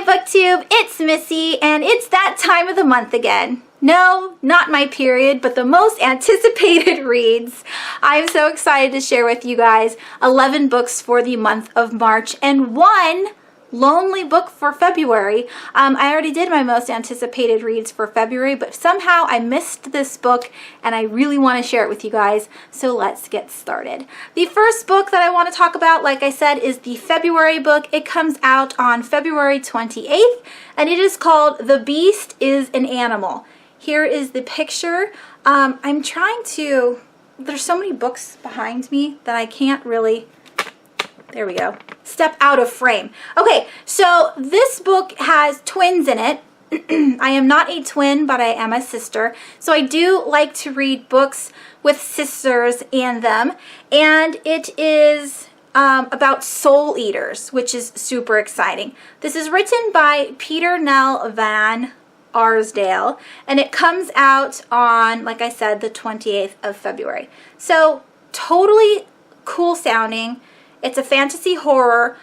BooktUbe, it's Missy, and it's that time of the month again. No, not my period, but the most anticipated reads. I'm so excited to share with you guys 11 books for the month of March and one lonely book for February. I already did my most anticipated reads for February, but somehow I missed this book and I really want to share it with you guys. So let's get started. The first book that I want to talk about, like I said, is the February book. It comes out on February 28th and it is called The Beast is an Animal. Here is the picture. I'm trying to, there's so many books behind me that I can't really, there we go, step out of frame. Okay, so this book has twins in it. I am not a twin, but I am a sister. So I do like to read books with sisters in them. And it is about soul eaters, which is super exciting. This is written by Peter Nell Van Arsdale, and it comes out on, like I said, the 28th of February. So totally cool sounding. It's a fantasy horror.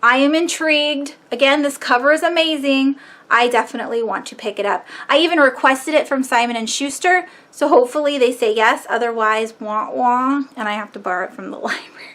I am intrigued. Again, this cover is amazing. I definitely want to pick it up. I even requested it from Simon & Schuster, so hopefully they say yes. Otherwise, wah wah, and I have to borrow it from the library.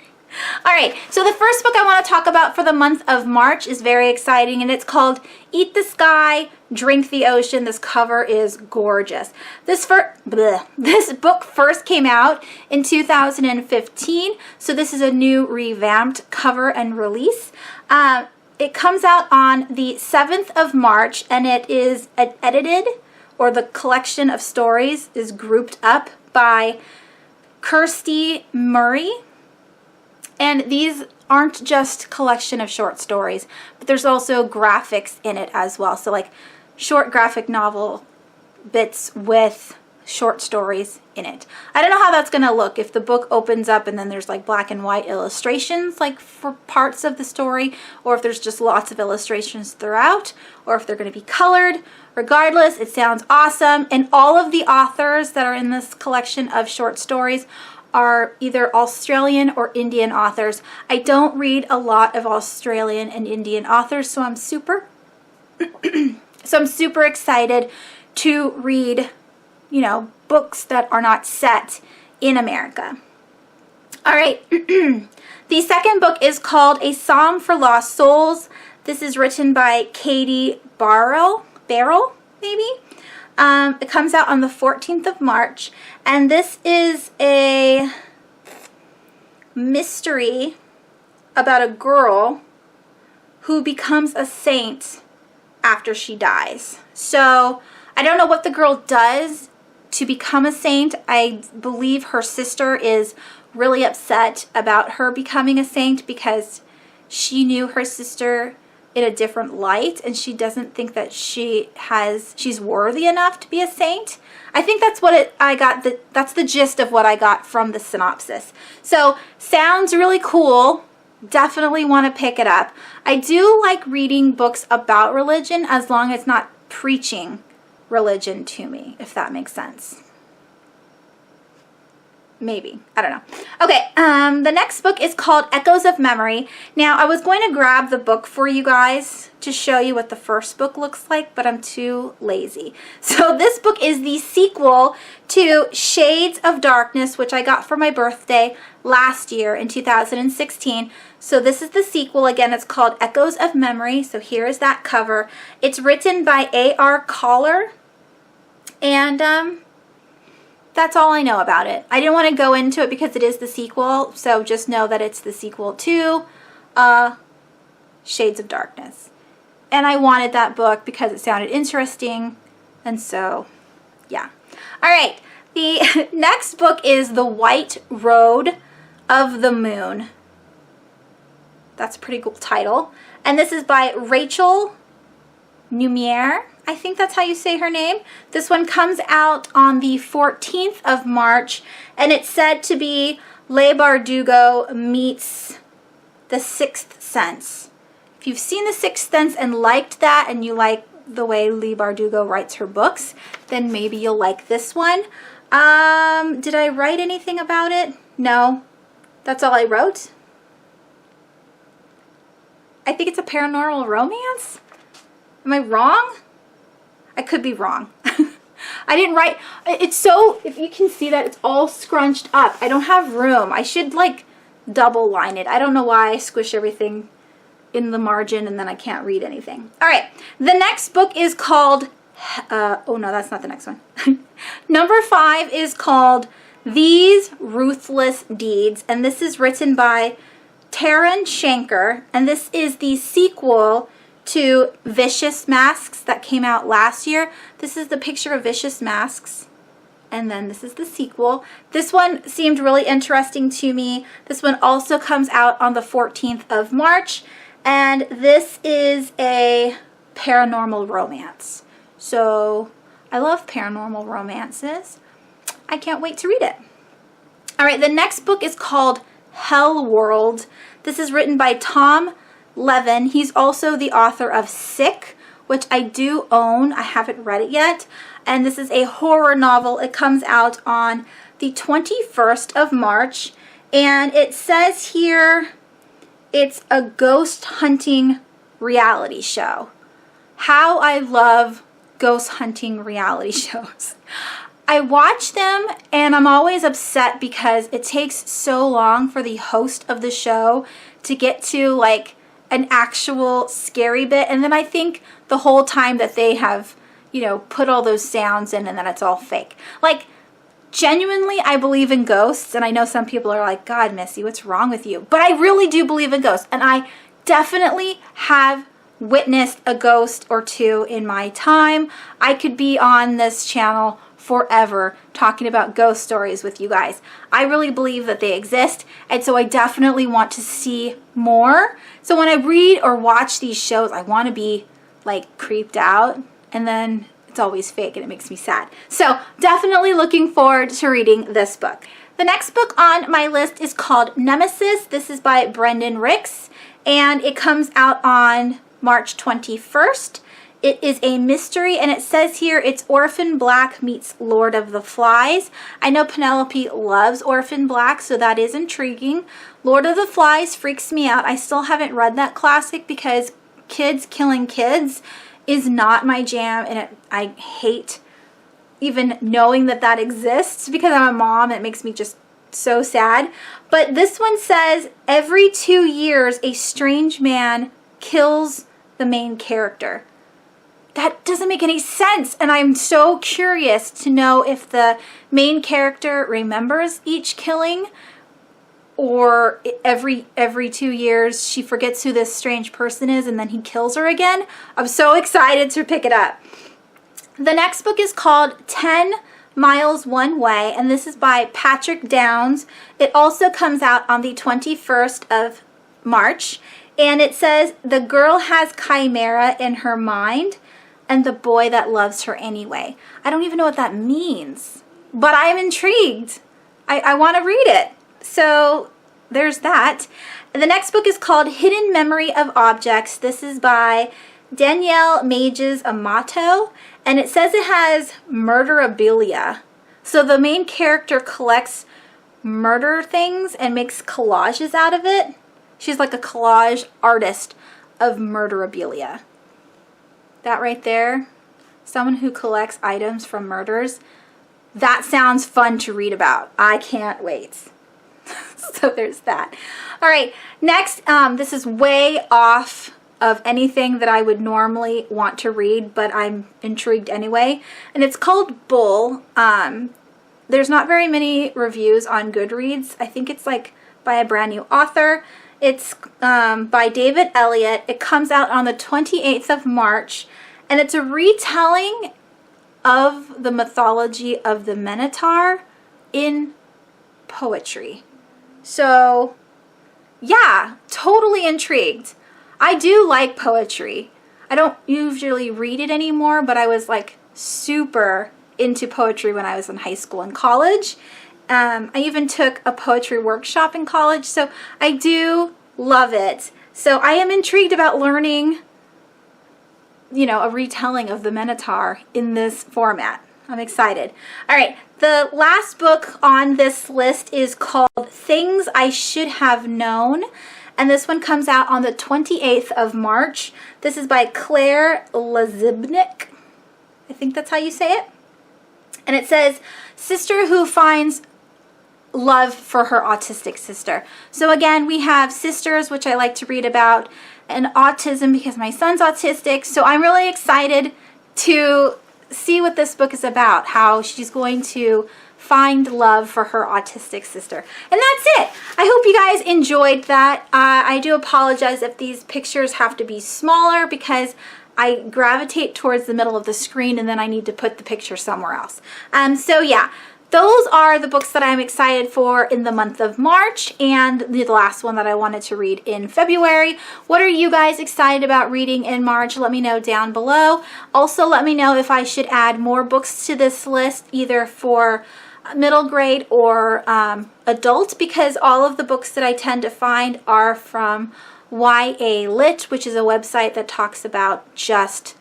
All right, so the first book I want to talk about for the month of March is very exciting, and it's called Eat the Sky, Drink the Ocean. This cover is gorgeous. This book first came out in 2015, so this is a new revamped cover and release. It comes out on the 7th of March, and it is edited, or the collection of stories is grouped up by Kirsty Murray. And these aren't just collection of short stories, but there's also graphics in it as well. So like short graphic novel bits with short stories in it. I don't know how that's going to look if the book opens up and then there's like black and white illustrations like for parts of the story, or if there's just lots of illustrations throughout, or if they're going to be colored. Regardless, it sounds awesome. And all of the authors that are in this collection of short stories are either Australian or Indian authors. I don't read a lot of Australian and Indian authors, so I'm super excited to read, you know, books that are not set in America. All right. The second book is called A Song for Lost Souls. This is written by Katie Barrell, maybe? It comes out on the 14th of March, and this is a mystery about a girl who becomes a saint after she dies. So I don't know what the girl does to become a saint. I believe her sister is really upset about her becoming a saint because she knew her sister in a different light, and she doesn't think that she's worthy enough to be a saint. I think that's what that's the gist of what I got from the synopsis. So sounds really cool. Definitely want to pick it up. I do like reading books about religion as long as it's not preaching religion to me, if that makes sense. Maybe. I don't know. Okay, the next book is called Echoes of Memory. Now, I was going to grab the book for you guys to show you what the first book looks like, but I'm too lazy. So this book is the sequel to Shades of Darkness, which I got for my birthday last year in 2016. So this is the sequel. Again, it's called Echoes of Memory. So here is that cover. It's written by A.R. Collar, and that's all I know about it. I didn't want to go into it because it is the sequel, so just know that it's the sequel to Shades of Darkness. And I wanted that book because it sounded interesting, and so, yeah. All right, the next book is The White Road of the Moon. That's a pretty cool title. And this is by Rachel Numiere. I think that's how you say her name. This one comes out on the 14th of March, and it's said to be Leigh Bardugo meets The Sixth Sense. If you've seen The Sixth Sense and liked that, and you like the way Leigh Bardugo writes her books, then maybe you'll like this one. Did I write anything about it? No. That's all I wrote. I think it's a paranormal romance. Am I wrong? I could be wrong. I didn't write. It's so, if you can see that, it's all scrunched up. I don't have room. I should like double line it. I don't know why I squish everything in the margin and then I can't read anything. All right, the next book is called, oh no, that's not the next one. Number 5 is called These Ruthless Deeds, and this is written by Taryn Shanker, and this is the sequel to Vicious Masks that came out last year. This is the picture of Vicious Masks, and then this is the sequel. This one seemed really interesting to me. This one also comes out on the 14th of March, and this is a paranormal romance. So I love paranormal romances. I can't wait to read it. All right, the next book is called Hell World. This is written by Tom Levin. He's also the author of Sick, which I do own. I haven't read it yet. And this is a horror novel. It comes out on the 21st of March. And it says here it's a ghost hunting reality show. How I love ghost hunting reality shows. I watch them and I'm always upset because it takes so long for the host of the show to get to like an actual scary bit, and then I think the whole time that they have, you know, put all those sounds in and then it's all fake. Like, genuinely, I believe in ghosts, and I know some people are like, God, Missy, what's wrong with you? But I really do believe in ghosts, and I definitely have witnessed a ghost or two in my time. I could be on this channel forever talking about ghost stories with you guys. I really believe that they exist, and so I definitely want to see more. So when I read or watch these shows, I want to be like creeped out, and then it's always fake and it makes me sad. So definitely looking forward to reading this book. The next book on my list is called Nemesis. This is by Brendan Ricks, and it comes out on March 21st. It is a mystery, and it says here it's Orphan Black meets Lord of the Flies. I know Penelope loves Orphan Black, so that is intriguing. Lord of the Flies freaks me out. I still haven't read that classic because kids killing kids is not my jam, and I hate even knowing that that exists because I'm a mom. It makes me just so sad. But this one says every 2 years a strange man kills the main character. That doesn't make any sense, and I'm so curious to know if the main character remembers each killing, or every 2 years she forgets who this strange person is and then he kills her again. I'm so excited to pick it up. The next book is called 10 Miles One Way, and this is by Patrick Downs. It also comes out on the 21st of March, and it says the girl has chimera in her mind and the boy that loves her anyway. I don't even know what that means, but I'm intrigued. I want to read it. So there's that. And the next book is called Hidden Memory of Objects. This is by Danielle Mages Amato, and it says it has murderabilia. So the main character collects murder things and makes collages out of it. She's like a collage artist of murderabilia. That right there, someone who collects items from murders, that sounds fun to read about. I can't wait. So there's that. All right, next, this is way off of anything that I would normally want to read, but I'm intrigued anyway, and it's called Bull. There's not very many reviews on Goodreads. I think it's like by a brand new author. It's by David Elliott. It comes out on the 28th of March, and it's a retelling of the mythology of the Minotaur in poetry. So, yeah, totally intrigued. I do like poetry. I don't usually read it anymore, but I was like super into poetry when I was in high school and college. I even took a poetry workshop in college, so I do love it. So I am intrigued about learning, you know, a retelling of the Minotaur in this format. I'm excited. All right, the last book on this list is called Things I Should Have Known, and this one comes out on the 28th of March. This is by Claire Lazibnik. I think that's how you say it. And it says, sister who finds love for her autistic sister. So again, we have sisters, which I like to read about, and autism because my son's autistic. So I'm really excited to see what this book is about, how she's going to find love for her autistic sister. And that's it. I hope you guys enjoyed that. I do apologize if these pictures have to be smaller because I gravitate towards the middle of the screen and then I need to put the picture somewhere else. So yeah, those are the books that I'm excited for in the month of March, and the last one that I wanted to read in February. What are you guys excited about reading in March? Let me know down below. Also, let me know if I should add more books to this list, either for middle grade or adult, because all of the books that I tend to find are from YA Lit, which is a website that talks about just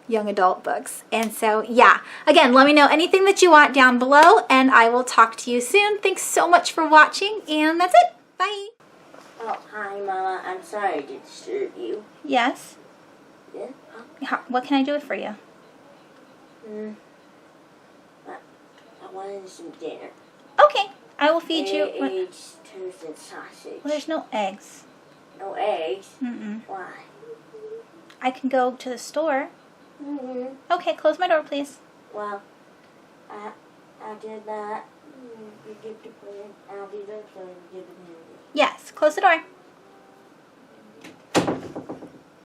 young adult books. And so yeah, again, let me know anything that you want down below, and I will talk to you soon. Thanks so much for watching, and that's it. Bye. Oh, hi, Mama. I'm sorry to disturb you. Yes? Yeah? What can I do for you? I wanted some dinner. Okay, I will feed you. Eggs, toast, and sausage. Well, there's no eggs. No eggs? Mm-mm. Why? I can go to the store. Okay, close my door, please. Well, I did that. You get the bread. I'll do that. So you give it to me. Yes, close the door.